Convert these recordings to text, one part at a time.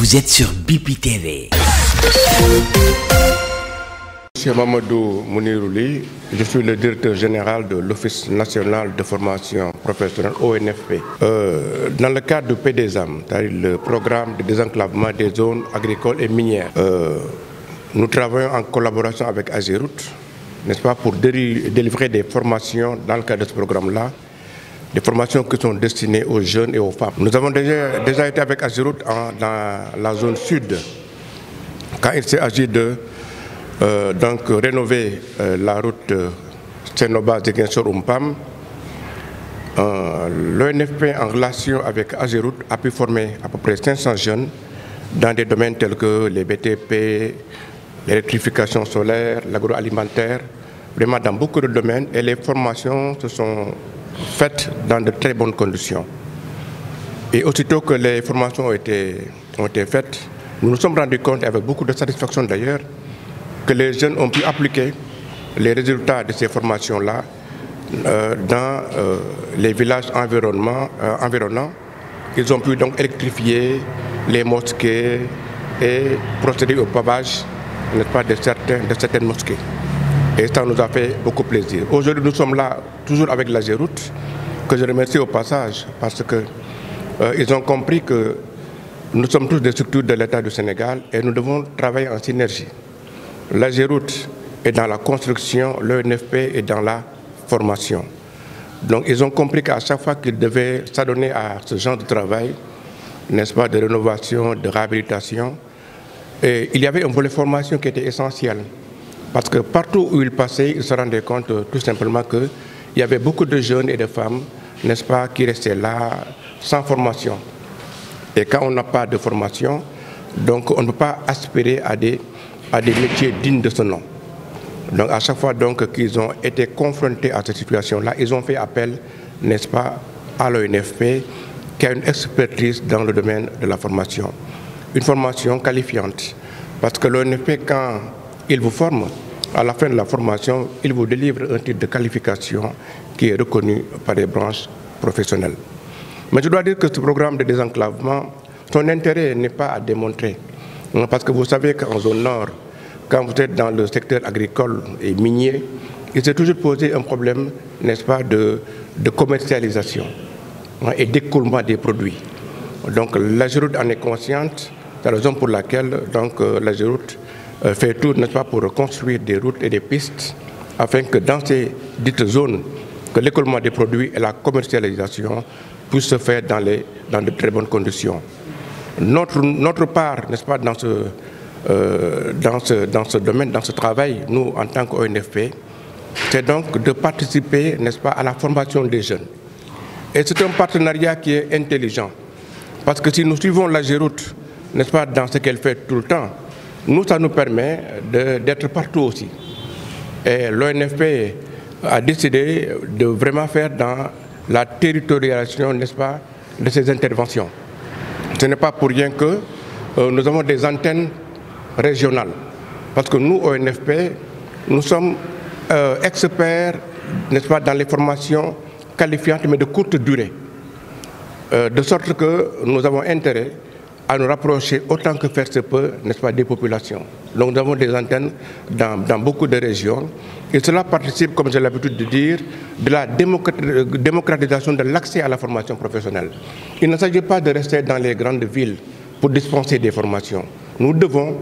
Vous êtes sur Bipi TV. Monsieur Mamadou Mounirouli, je suis le directeur général de l'Office national de formation professionnelle ONFP. Dans le cadre du PDESAM, c'est-à-dire le programme de désenclavement des zones agricoles et minières, nous travaillons en collaboration avec Ageroute, n'est-ce pas, pour délivrer des formations dans le cadre de ce programme-là, des formations qui sont destinées aux jeunes et aux femmes. Nous avons déjà été avec Ageroute dans la zone sud, quand il s'est agi de donc rénover la route Sénoba-Ziguinchor-Umpam. L'ONFP, en relation avec Ageroute, a pu former à peu près 500 jeunes dans des domaines tels que les BTP, l'électrification solaire, l'agroalimentaire, vraiment dans beaucoup de domaines, et les formations se sont faites dans de très bonnes conditions. Et aussitôt que les formations ont été faites, nous nous sommes rendus compte, avec beaucoup de satisfaction d'ailleurs, que les jeunes ont pu appliquer les résultats de ces formations-là dans les villages environnants. Ils ont pu donc électrifier les mosquées et procéder au pavage, n'est-ce pas, de certaines mosquées. Et ça nous a fait beaucoup plaisir. Aujourd'hui, nous sommes là, toujours avec l'Ageroute, que je remercie au passage, parce qu'ils ont compris que nous sommes tous des structures de l'État du Sénégal et nous devons travailler en synergie. L'Ageroute est dans la construction, l'ONFP est dans la formation. Donc ils ont compris qu'à chaque fois qu'ils devaient s'adonner à ce genre de travail, n'est-ce pas, de rénovation, de réhabilitation, et il y avait un volet formation qui était essentiel. Parce que partout où ils passaient, ils se rendaient compte tout simplement qu'il y avait beaucoup de jeunes et de femmes, n'est-ce pas, qui restaient là sans formation. Et quand on n'a pas de formation, donc on ne peut pas aspirer à des métiers dignes de ce nom. Donc à chaque fois qu'ils ont été confrontés à cette situation-là, ils ont fait appel, n'est-ce pas, à l'ONFP, qui a une expertise dans le domaine de la formation. Une formation qualifiante. Parce que l'ONFP, quand il vous forme, à la fin de la formation, il vous délivre un titre de qualification qui est reconnu par les branches professionnelles. Mais je dois dire que ce programme de désenclavement, son intérêt n'est pas à démontrer. Parce que vous savez qu'en zone nord, quand vous êtes dans le secteur agricole et minier, il s'est toujours posé un problème, n'est-ce pas, de commercialisation et d'écoulement des produits. Donc l'Ageroute en est consciente, c'est la raison pour laquelle l'Ageroute fait tout, n'est-ce pas, pour reconstruire des routes et des pistes, afin que dans ces dites zones, que l'écoulement des produits et la commercialisation puissent se faire dans de très bonnes conditions. Notre part, n'est-ce pas, dans ce domaine, dans ce travail, nous, en tant qu'ONFP, c'est donc de participer, n'est-ce pas, à la formation des jeunes. Et c'est un partenariat qui est intelligent. Parce que si nous suivons l'Ageroute, n'est-ce pas, dans ce qu'elle fait tout le temps, nous, ça nous permet d'être partout aussi. Et l'ONFP a décidé de vraiment faire dans la territorialisation, n'est-ce pas, de ces interventions. Ce n'est pas pour rien que nous avons des antennes régionales. Parce que nous, ONFP, nous sommes experts, n'est-ce pas, dans les formations qualifiantes, mais de courte durée. De sorte que nous avons intérêt à nous rapprocher autant que faire se peut, n'est-ce pas, des populations. Donc nous avons des antennes dans beaucoup de régions. Et cela participe, comme j'ai l'habitude de dire, de la démocratisation de l'accès à la formation professionnelle. Il ne s'agit pas de rester dans les grandes villes pour dispenser des formations. Nous devons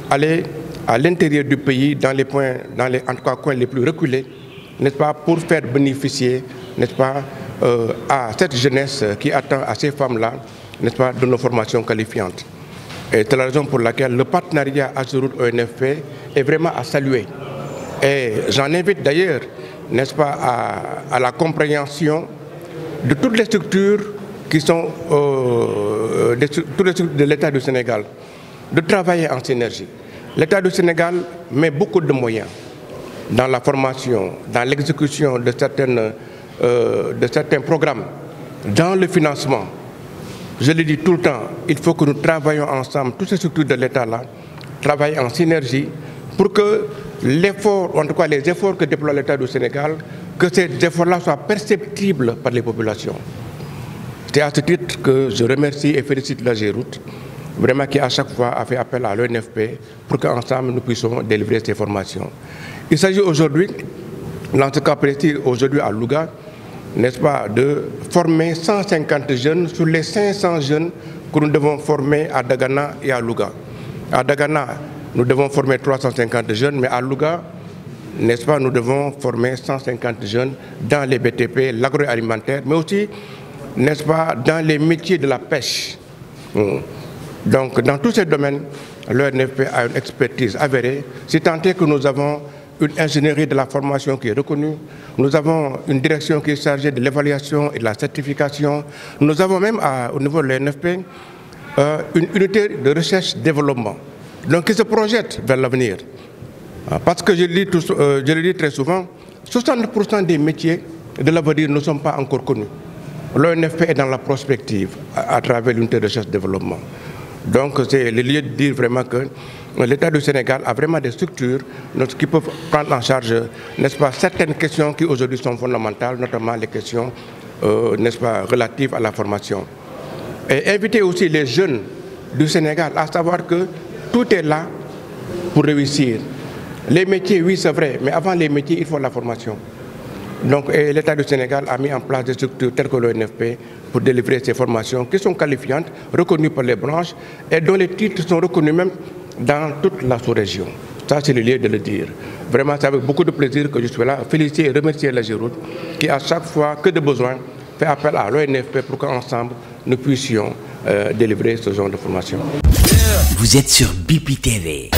aller à l'intérieur du pays, dans les coins les plus reculés, n'est-ce pas, pour faire bénéficier, n'est-ce pas, à cette jeunesse qui attend, à ces femmes-là, n'est-ce pas, de nos formations qualifiantes. Et c'est la raison pour laquelle le partenariat Ageroute-ONFP est vraiment à saluer. Et j'en invite d'ailleurs, n'est-ce pas, à la compréhension de toutes les structures qui sont toutes les structures de l'État du Sénégal, de travailler en synergie. L'État du Sénégal met beaucoup de moyens dans la formation, dans l'exécution de certains programmes, dans le financement. Je le dis tout le temps, il faut que nous travaillions ensemble, toutes ces structures de l'État-là, travaillent en synergie pour que l'effort, en tout cas les efforts que déploie l'État du Sénégal, que ces efforts-là soient perceptibles par les populations. C'est à ce titre que je remercie et félicite l'Ageroute vraiment qui à chaque fois a fait appel à l'ONFP pour qu'ensemble nous puissions délivrer ces formations. Il s'agit aujourd'hui, dans ce cas précis, aujourd'hui à Louga, n'est-ce pas, de former 150 jeunes sur les 500 jeunes que nous devons former à Dagana et à Louga. À Dagana, nous devons former 350 jeunes, mais à Louga, n'est-ce pas, nous devons former 150 jeunes dans les BTP, l'agroalimentaire, mais aussi, n'est-ce pas, dans les métiers de la pêche. Donc, dans tous ces domaines, l'ONFP a une expertise avérée, si tant est que nous avons une ingénierie de la formation qui est reconnue, nous avons une direction qui est chargée de l'évaluation et de la certification, nous avons même au niveau de l'ONFP une unité de recherche-développement, donc qui se projette vers l'avenir. Parce que je le dis très souvent, 60% des métiers de l'avenir ne sont pas encore connus. L'ONFP est dans la prospective à travers l'unité de recherche-développement. Donc c'est le lieu de dire vraiment que l'État du Sénégal a vraiment des structures qui peuvent prendre en charge, n'est-ce pas, certaines questions qui aujourd'hui sont fondamentales, notamment les questions, n'est-ce pas, relatives à la formation. Et inviter aussi les jeunes du Sénégal à savoir que tout est là pour réussir. Les métiers, oui, c'est vrai, mais avant les métiers, il faut la formation. Donc l'État du Sénégal a mis en place des structures telles que l'ONFP pour délivrer ces formations qui sont qualifiantes, reconnues par les branches et dont les titres sont reconnus même dans toute la sous-région. Ça, c'est le lieu de le dire. Vraiment, c'est avec beaucoup de plaisir que je suis là. Féliciter et remercier l'AGEROUTE qui, à chaque fois que de besoin, fait appel à l'ONFP pour qu'ensemble, nous puissions délivrer ce genre de formation. Vous êtes sur BPTV.